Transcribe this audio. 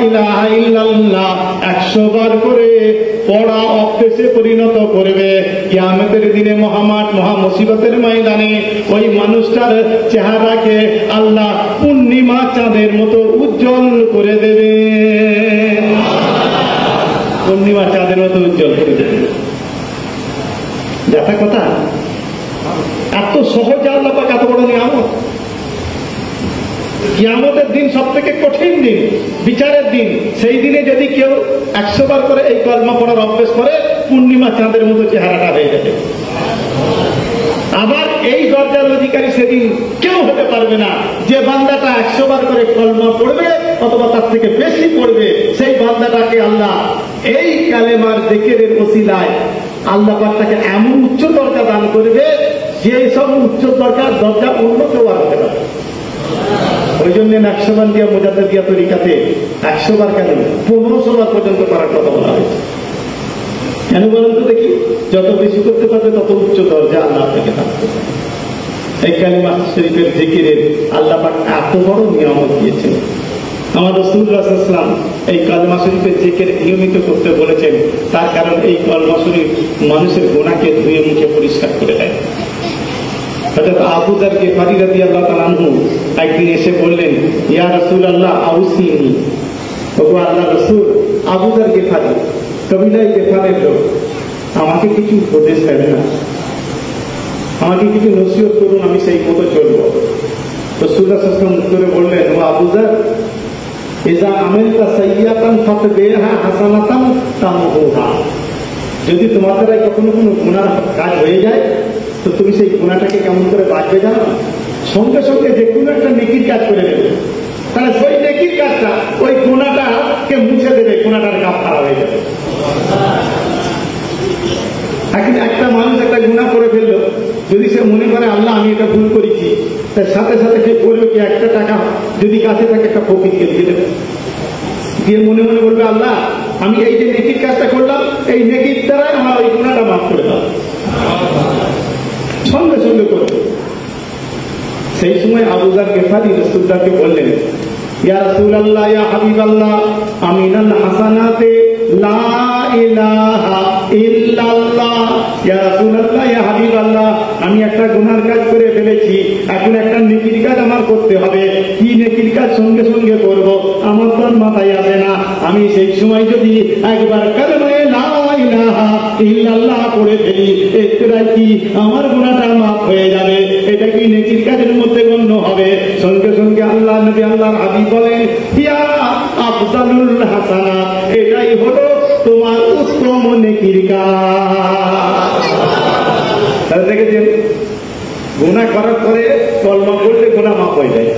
ইলাহা ইল্লাল্লাহ 100 বার করে পড়া অভ্যেসে পরিণত করবে, কিয়ামতের দিনে মহামাট মহা মুসিবতের ময়দানে ওই মানুষটার চেহারাকে আল্লাহ পূর্ণিমা চাঁদের মতো উজ্জ্বল করে দেবে। পূর্ণিমা চাঁদের মতো উজ্জ্বল করে দেবে। দেখা কথা, এত সহজে আল্লাহ পাক এত বড় নিয়ামত। কিয়ামতের দিন সব থেকে কঠিন দিন, বিচারের দিন। সেই দিনে যদি কেউ 100 বার করে এই কলমা পড়ার অভ্যেস করে, পূর্ণিমা চাঁদের মতো চেহারাটা হয়ে যাবে। আবার এই দরজার অধিকারী সেদিন কেউ হতে পারবে না। যে বান্দাটা 100 বার করে কলমা পড়বে অথবা তার থেকে বেশি পড়বে, সেই বান্দাটাকে আল্লাহ এই কালেমার জিকিরের ওসিলায় আল্লাহ পাক তাকে এমন উচ্চ দরজা দান করবে, যে সব উচ্চ দরজা অন্য কেউ আর হতে পারবে। ওই জন্য 100 বার দিয়া মুজাদ্দিদ দিয়া তরিকাতে 100 বার কেন 1500 বার পর্যন্ত করার কথা বলা হয়েছে। কেন বলেন তো দেখি? যত বেশি করতে পারবে তত উচ্চ দরজা আল্লাহ আপনাকে দান করবে। এই কালিমা শরীফের জিকিরের আল্লাহ পাক এত বড় নিয়ামত দিয়েছেন। আমার রাসূলুল্লাহ সাল্লাল্লাহু আলাইহি ওয়াসাল্লাম এই কালিমা শরীফের জিকির নিয়মিত করতে বলেছেন। তার কারণ এই কালিমা শরীফ মানুষের গুনাহকে ধুয়ে মুছে পরিষ্কার করে দেয়। হযরত আবু যর গিফারী রাদিয়াল্লাহু তাআলা আনহু একদিন এসে বললেন, ইয়া রাসূলুল্লাহ আউসিনি। ওগো আল্লাহর রাসূল, আবু যর গিফারী কবিলায় গিফারের লোক, আমাকে কিছু উপদেশ দেবেন না, আমাকে কিছু নসিহত করুন, আমি সেই মতো চলব। রাসূলুল্লাহ সাল্লাল্লাহু আলাইহি ওয়াসাল্লাম উত্তরে বললেন, ও আবু যর, ইযা আমিলতা সাইয়্যাতান ফাতবিহা হাসানাতান তামহুহা। যদি তোমার দ্বারা কখনো কোনো গুনাহ কাজ হয়ে যায়, তো তুমি সেই গুনাহটাকে কেমন করে বাঁচবে জানো? সঙ্গে সঙ্গে যে কোনো একটা নেকির কাজ করে দেবে, তাহলে সেই নেকির কাজটা ওই গুনাহটাকে মুছে দেবে, গুনাহটার কাফারা হয়ে যাবে। এখন একটা মানুষ একটা গুনাহ করে ফেললো, যদি সে মনে করে আল্লাহ আমি এটা ভুল করেছি, তার সাথে সাথে সে করবে কি, 1 টাকা যদি কাছে থাকে একটা ফকিরকে দিয়ে দেবে, দিয়ে মনে মনে বলবে আল্লাহ আমি এই যে নেকির কাজটা করলাম, এই নেকির দ্বারা আমার ওই গুনাহটা মাফ করে দাও। সঙ্গে সঙ্গে করবে। সেই সময় আবু যর গিফারী রাসূলুল্লাহকে বললেন, ইয়া রাসূলুল্লাহ, ইয়া হাবিবাল্লাহ, আমিনাল হাসানাতে লা ইলাহা ইল্লাল্লাহ। ইয়া রাসূলুল্লাহ, ইয়া হাবিবাল্লাহ, আমি একটা গুনার কাজ করে ফেলেছি, এখন একটা নেকির কাজ আমার করতে হবে। কি নেকির কাজ সঙ্গে সঙ্গে করব, আমার তো মাথায় আসে না। আমি সেই সময় যদি একবার কালেমা লা ইলাহা ইল্লাল্লাহ পড়ে ফেলি, এটাই কি আমার গুনাহটা মাফ হয়ে যাবে? এটা কি নেকির কাজের মধ্যে গণ্য হবে? সঙ্গে সঙ্গে আল্লাহ নবী আল্লাহর হাবিব বলেন, ইয়া আফজালুল হাসানাত, এটাই হলো তোমার উত্তম নেকির কাজ। দেখেছেন, গুনাহ করার পরে কলমা পড়লে গুনাহ মাফ হয়ে যায়।